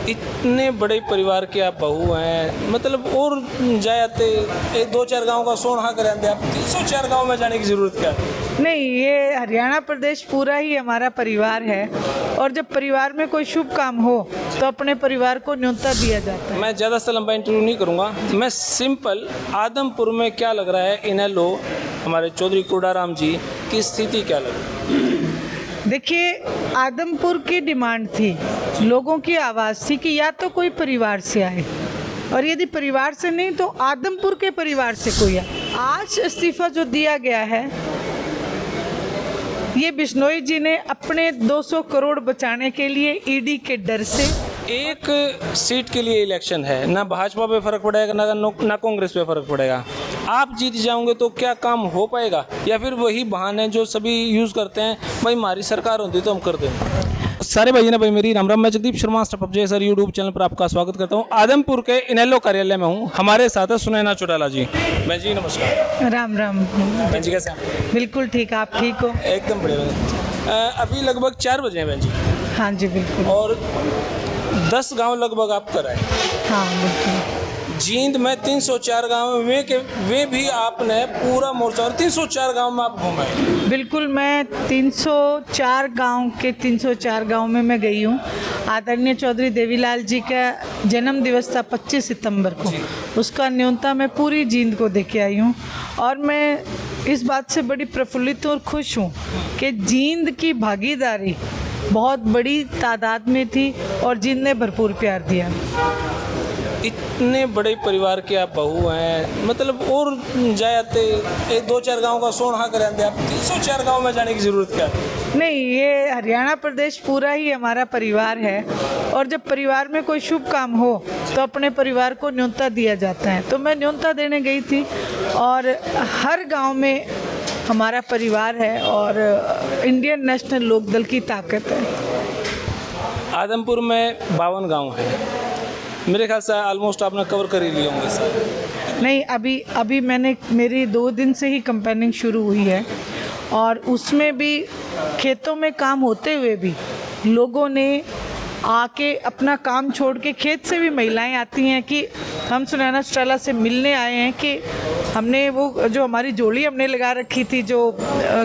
इतने बड़े परिवार के आप बहू हैं, मतलब और जाते एक दो चार गांव का सोना कर आते आप 304 गांव में जाने की जरूरत क्या है? नहीं, ये हरियाणा प्रदेश पूरा ही हमारा परिवार है और जब परिवार में कोई शुभ काम हो तो अपने परिवार को न्योता दिया जाता है। मैं ज़्यादा से लंबा इंटरव्यू नहीं करूंगा, मैं सिंपल आदमपुर में क्या लग रहा है इनेलो हमारे चौधरी कोडाराम जी की स्थिति क्या लग रही है? देखिए, आदमपुर की डिमांड थी, लोगों की आवाज़ थी कि या तो कोई परिवार से आए और यदि परिवार से नहीं तो आदमपुर के परिवार से कोई आए। आज इस्तीफा जो दिया गया है ये बिश्नोई जी ने अपने 200 करोड़ बचाने के लिए ईडी के डर से। एक सीट के लिए इलेक्शन है, ना भाजपा पे फर्क पड़ेगा ना कांग्रेस पे फर्क पड़ेगा। आप जीत जाओगे तो क्या काम हो पाएगा, या फिर वही बहाने जो सभी यूज़ करते हैं, भाई हमारी सरकार होती तो हम कर देंगे। सारे भाई ने भाई मेरी राम राम, मैं जगदीप शर्मा स्टार्टअप जय सर यूट्यूब चैनल पर आपका स्वागत करता हूं। आदमपुर के इनेलो कार्यालय में हूं, हमारे साथ है सुनैना चौटाला जी। बहन जी नमस्कार। राम राम। बहन जी कैसे हैं? बिल्कुल ठीक, आप ठीक हो? एकदम बढ़िया। अभी लगभग 4 बजे हैं बहन जी। हाँ जी बिल्कुल। और 10 गांव लगभग आप कर आए। हाँ बिल्कुल। जींद में 304 गांव वे भी आपने पूरा मोर्चा और 304 गांव में आप घूमे। बिल्कुल, मैं 304 गांव के 304 गांव में मैं गई हूँ। आदरणीय चौधरी देवीलाल जी का जन्म दिवस था 25 सितंबर को, उसका न्योता मैं पूरी जींद को देके आई हूँ और मैं इस बात से बड़ी प्रफुल्लित और खुश हूँ कि जींद की भागीदारी बहुत बड़ी तादाद में थी और जींद ने भरपूर प्यार दिया। इतने बड़े परिवार के आप बहू हैं, मतलब और जाते एक दो चार गांव का सोना कर आते आप 304 गांव में जाने की जरूरत क्या है? नहीं, ये हरियाणा प्रदेश पूरा ही हमारा परिवार है और जब परिवार में कोई शुभ काम हो तो अपने परिवार को न्योता दिया जाता है। तो मैं न्योता देने गई थी और हर गांव में हमारा परिवार है और इंडियन नेशनल लोकदल की ताकत है। आदमपुर में 52 गांव हैं, मेरे ख्याल से ऑलमोस्ट आपने कवर कर ही लिए होंगे सर। नहीं, अभी मेरी 2 दिन से ही कैंपेनिंग शुरू हुई है और उसमें भी खेतों में काम होते हुए भी लोगों ने आके अपना काम छोड़ के, खेत से भी महिलाएं आती हैं कि हम सुनैना चौटाला से मिलने आए हैं कि हमने वो जो हमारी जोड़ी हमने लगा रखी थी जो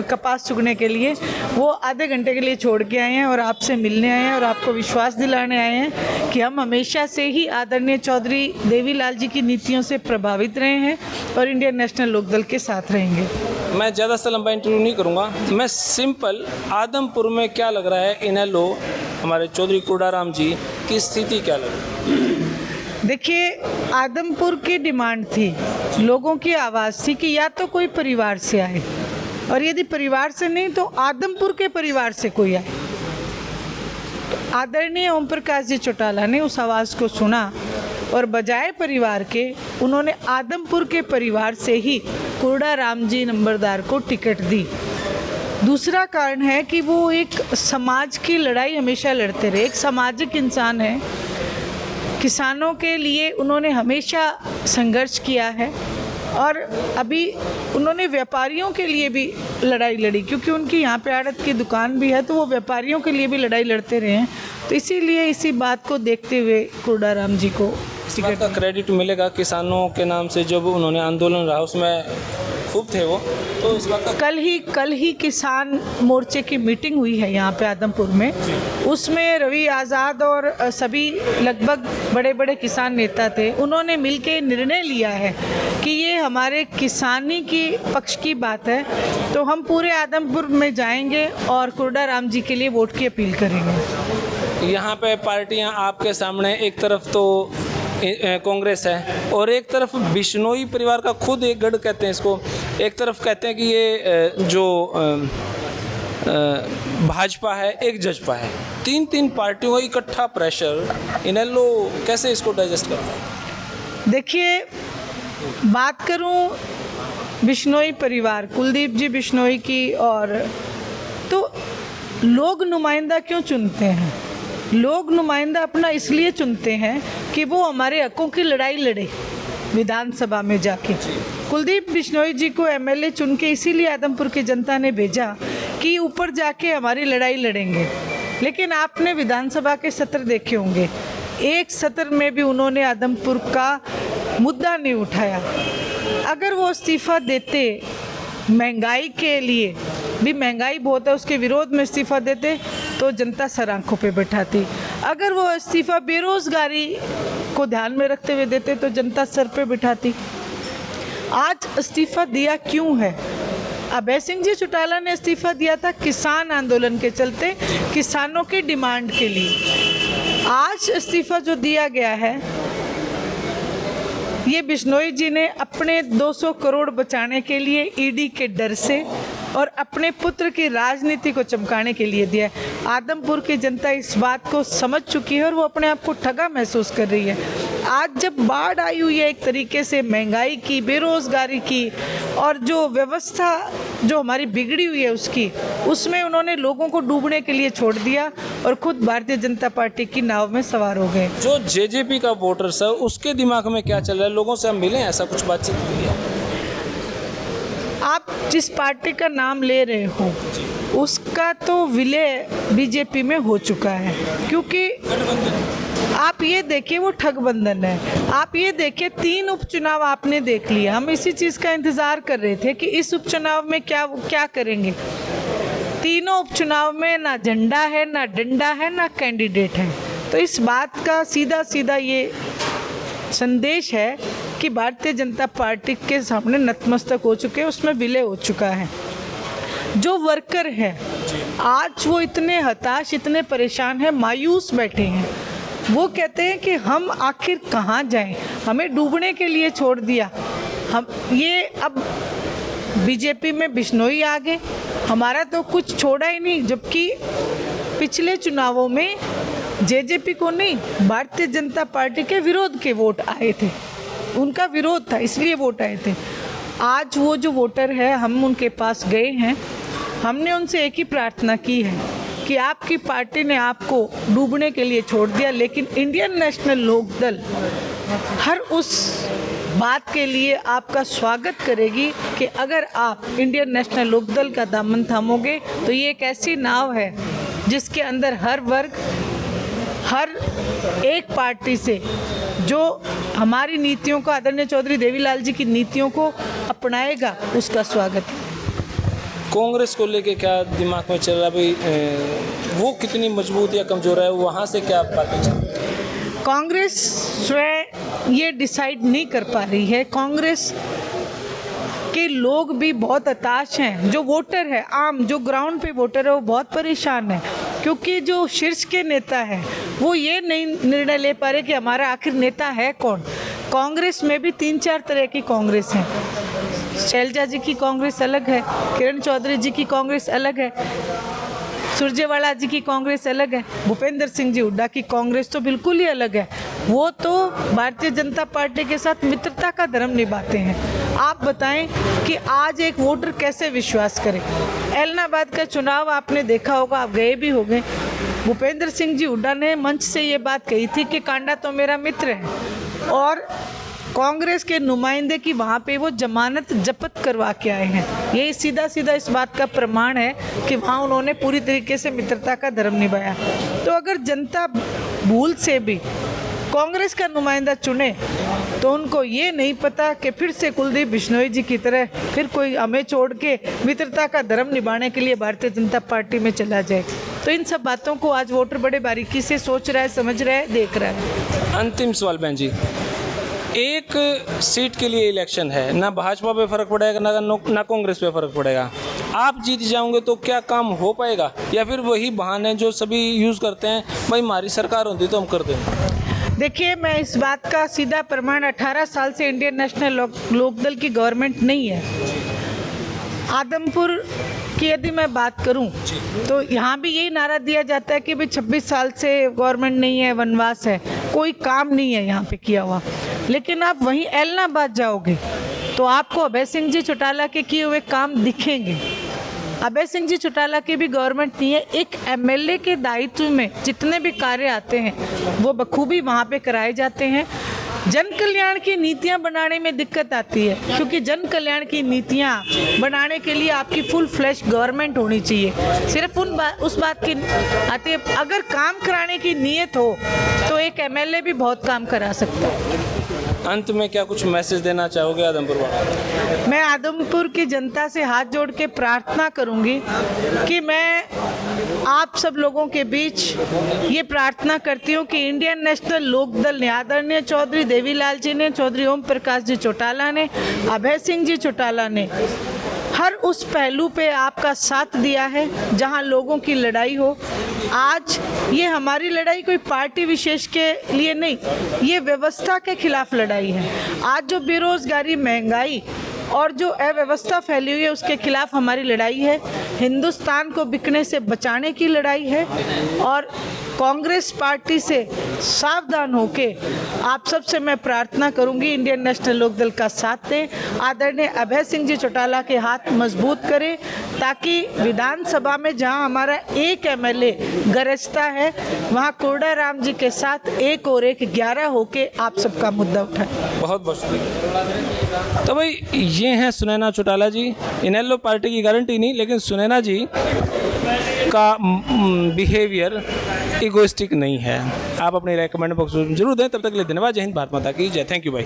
कपास चुगने के लिए, वो आधे घंटे के लिए छोड़ के आए हैं और आपसे मिलने आए हैं और आपको विश्वास दिलाने आए हैं कि हम हमेशा से ही आदरणीय चौधरी देवीलाल जी की नीतियों से प्रभावित रहे हैं और इंडियन नेशनल लोकदल के साथ रहेंगे। मैं ज़्यादा से लंबा इंटरव्यू नहीं करूंगा, मैं सिंपल आदमपुर में क्या लग रहा है इनेलो हमारे चौधरी कोडाराम जी की स्थिति क्या लग रही है? देखिए, आदमपुर की डिमांड थी, लोगों की आवाज़ थी कि या तो कोई परिवार से आए और यदि परिवार से नहीं तो आदमपुर के परिवार से कोई आए। तो आदरणीय ओम प्रकाश जी चौटाला ने उस आवाज़ को सुना और बजाय परिवार के उन्होंने आदमपुर के परिवार से ही कोडाराम जी नंबरदार को टिकट दी। दूसरा कारण है कि वो एक समाज की लड़ाई हमेशा लड़ते रहे, एक सामाजिक इंसान है। किसानों के लिए उन्होंने हमेशा संघर्ष किया है और अभी उन्होंने व्यापारियों के लिए भी लड़ाई लड़ी, क्योंकि उनकी यहाँ पे आड़त की दुकान भी है तो वो व्यापारियों के लिए भी लड़ाई लड़ते रहे हैं। तो इसीलिए इसी बात को देखते हुए कोडाराम जी को टिकट का क्रेडिट मिलेगा। किसानों के नाम से जब उन्होंने आंदोलन रहा उसमें खूब थे वो, तो इस बात का कल ही किसान मोर्चे की मीटिंग हुई है यहाँ पे आदमपुर में, उसमें रवि आज़ाद और सभी लगभग बड़े बड़े किसान नेता थे। उन्होंने मिलकर निर्णय लिया है कि ये हमारे किसानी की पक्ष की बात है, तो हम पूरे आदमपुर में जाएंगे और कोडाराम जी के लिए वोट की अपील करेंगे। यहाँ पे पार्टियाँ आपके सामने, एक तरफ तो कांग्रेस है और एक तरफ बिश्नोई परिवार का खुद एक गढ़ कहते हैं इसको, एक तरफ कहते हैं कि ये जो भाजपा है एक जजपा है। 3 पार्टियों का इकट्ठा प्रेशर, इनेलो कैसे इसको डाइजेस्ट करता है? देखिए, बात करूं बिश्नोई परिवार, कुलदीप जी बिश्नोई की, और तो लोग नुमाइंदा क्यों चुनते हैं? लोग नुमाइंदा अपना इसलिए चुनते हैं कि वो हमारे हकों की लड़ाई लड़े विधानसभा में जाके। कुलदीप बिश्नोई जी को एमएलए चुन के इसीलिए आदमपुर की जनता ने भेजा कि ऊपर जाके हमारी लड़ाई लड़ेंगे। लेकिन आपने विधानसभा के सत्र देखे होंगे, एक सत्र में भी उन्होंने आदमपुर का मुद्दा नहीं उठाया। अगर वो इस्तीफ़ा देते महंगाई के लिए भी, महंगाई बहुत है उसके विरोध में इस्तीफ़ा देते तो जनता सर आंखों पे बैठाती। अगर वो इस्तीफ़ा बेरोज़गारी को ध्यान में रखते हुए देते तो जनता सर पे बिठाती। आज इस्तीफ़ा दिया क्यों है? अभय सिंह जी चौटाला ने इस्तीफ़ा दिया था किसान आंदोलन के चलते, किसानों की डिमांड के लिए। आज इस्तीफ़ा जो दिया गया है ये बिश्नोई जी ने अपने 200 करोड़ बचाने के लिए ईडी के डर से और अपने पुत्र की राजनीति को चमकाने के लिए दिया। आदमपुर की जनता इस बात को समझ चुकी है और वो अपने आप को ठगा महसूस कर रही है। आज जब बाढ़ आई हुई है एक तरीके से महंगाई की, बेरोज़गारी की और जो व्यवस्था जो हमारी बिगड़ी हुई है उसमें उन्होंने लोगों को डूबने के लिए छोड़ दिया और खुद भारतीय जनता पार्टी की नाव में सवार हो गए। जो जेजेपी का वोटर्स है उसके दिमाग में क्या चल रहा है? लोगों से हम मिले, ऐसा कुछ बातचीत हुई है? आप जिस पार्टी का नाम ले रहे हो उसका तो विलय बीजेपी में हो चुका है, क्योंकि आप ये देखिए वो ठगबंधन है। आप ये देखिए 3 उपचुनाव आपने देख लिया। हम इसी चीज़ का इंतज़ार कर रहे थे कि इस उपचुनाव में क्या करेंगे। तीनों उपचुनाव में ना झंडा है, ना डंडा है, ना कैंडिडेट है। तो इस बात का सीधा ये संदेश है कि भारतीय जनता पार्टी के सामने नतमस्तक हो चुके हैं, उसमें विलय हो चुका है। जो वर्कर हैं आज वो इतने हताश, इतने परेशान हैं, मायूस बैठे हैं। वो कहते हैं कि हम आखिर कहाँ जाएं, हमें डूबने के लिए छोड़ दिया। हम ये अब बीजेपी में बिश्नोई आ गए, हमारा तो कुछ छोड़ा ही नहीं। जबकि पिछले चुनावों में जेजेपी को नहीं, भारतीय जनता पार्टी के विरोध के वोट आए थे, उनका विरोध था इसलिए वोट आए थे। आज वो जो वोटर है, हम उनके पास गए हैं, हमने उनसे एक ही प्रार्थना की है कि आपकी पार्टी ने आपको डूबने के लिए छोड़ दिया, लेकिन इंडियन नेशनल लोकदल हर उस बात के लिए आपका स्वागत करेगी कि अगर आप इंडियन नेशनल लोकदल का दामन थामोगे तो ये एक ऐसी नाव है जिसके अंदर हर वर्ग, हर एक पार्टी से जो हमारी नीतियों को, आदरणीय चौधरी देवीलाल जी की नीतियों को अपनाएगा, उसका स्वागत है। कांग्रेस को लेके क्या दिमाग में चल रहा है भाई? वो कितनी मजबूत या कमज़ोर है, वहाँ से क्या बातें चल रही है? कांग्रेस स्वयं ये डिसाइड नहीं कर पा रही है। कांग्रेस के लोग भी बहुत हताश हैं। जो वोटर है, आम जो ग्राउंड पे वोटर है, वो बहुत परेशान है, क्योंकि जो शीर्ष के नेता हैं वो ये नहीं निर्णय ले पा रहे कि हमारा आखिर नेता है कौन। कांग्रेस में भी 3-4 तरह की कांग्रेस है। शैलजा जी की कांग्रेस अलग है, किरण चौधरी जी की कांग्रेस अलग है, सुरजेवाला जी की कांग्रेस अलग है, भूपेंद्र सिंह जी हुड्डा की कांग्रेस तो बिल्कुल ही अलग है। वो तो भारतीय जनता पार्टी के साथ मित्रता का धर्म निभाते हैं। आप बताएं कि आज एक वोटर कैसे विश्वास करे। एलनाबाद का चुनाव आपने देखा होगा, आप गए भी होंगे। भूपेंद्र सिंह जी हुड्डा ने मंच से ये बात कही थी कि कांडा तो मेरा मित्र है, और कांग्रेस के नुमाइंदे की वहाँ पे वो जमानत जब्त करवा के आए हैं। ये सीधा इस बात का प्रमाण है कि वहाँ उन्होंने पूरी तरीके से मित्रता का धर्म निभाया। तो अगर जनता भूल से भी कांग्रेस का नुमाइंदा चुने तो उनको ये नहीं पता कि फिर से कुलदीप बिश्नोई जी की तरह फिर कोई हमें छोड़ के मित्रता का धर्म निभाने के लिए भारतीय जनता पार्टी में चला जाए। तो इन सब बातों को आज वोटर बड़े बारीकी से सोच रहा है, समझ रहा है, देख रहा है। अंतिम सवाल बहन जी, एक सीट के लिए इलेक्शन है, ना भाजपा पे फर्क पड़ेगा, ना कांग्रेस पे फर्क पड़ेगा। आप जीत जाओगे तो क्या काम हो पाएगा, या फिर वही बहाने जो सभी यूज़ करते हैं, भाई हमारी सरकार होती तो हम कर देंगे? देखिए, मैं इस बात का सीधा प्रमाण 18 साल से इंडियन नेशनल लोकदल की गवर्नमेंट नहीं है। आदमपुर की यदि मैं बात करूं तो यहाँ भी यही नारा दिया जाता है कि भाई 26 साल से गवर्नमेंट नहीं है, वनवास है, कोई काम नहीं है यहाँ पे किया हुआ। लेकिन आप वहीं एलनाबाद जाओगे तो आपको अभय सिंह जी चौटाला के किए हुए काम दिखेंगे। अभय सिंह जी चौटाला की भी गवर्नमेंट नहीं है। एक एमएलए के दायित्व में जितने भी कार्य आते हैं वो बखूबी वहाँ पे कराए जाते हैं। जन कल्याण की नीतियां बनाने में दिक्कत आती है, क्योंकि जन कल्याण की नीतियां बनाने के लिए आपकी फुल फ्लैश गवर्नमेंट होनी चाहिए। सिर्फ उस बात की आती है, अगर काम कराने की नीयत हो तो एक एमएलए भी बहुत काम करा सकता है। अंत में क्या कुछ मैसेज देना चाहोगे आदमपुर वालों? मैं आदमपुर की जनता से हाथ जोड़ के प्रार्थना करूंगी कि मैं आप सब लोगों के बीच ये प्रार्थना करती हूँ कि इंडियन नेशनल लोकदल ने, आदरणीय चौधरी देवीलाल जी ने, चौधरी ओम प्रकाश जी चौटाला ने, अभय सिंह जी चौटाला ने हर उस पहलू पे आपका साथ दिया है जहां लोगों की लड़ाई हो। आज ये हमारी लड़ाई कोई पार्टी विशेष के लिए नहीं, ये व्यवस्था के खिलाफ लड़ाई है। आज जो बेरोजगारी, महंगाई और जो अव्यवस्था फैली हुई है उसके खिलाफ हमारी लड़ाई है। हिंदुस्तान को बिकने से बचाने की लड़ाई है और कांग्रेस पार्टी से सावधान होके आप सबसे मैं प्रार्थना करूंगी, इंडियन नेशनल लोकदल का साथ दें, आदरणीय अभय सिंह जी चौटाला के हाथ मजबूत करें, ताकि विधानसभा में जहां हमारा एक एमएलए गरजता है वहां कोडाराम जी के साथ 1 और 1 11 होके आप सबका मुद्दा उठाएं। बहुत बहुत शुक्रिया। तो भाई ये हैं सुनैना चौटाला जी। इनेलो पार्टी की गारंटी नहीं, लेकिन सुनैना जी का बिहेवियर इगोइस्टिक नहीं है। आप अपनी रेकमेंड बॉक्स में जरूर दें। तब तक के लिए धन्यवाद। जय हिंद, भारत माता की जय। थैंक यू भाई।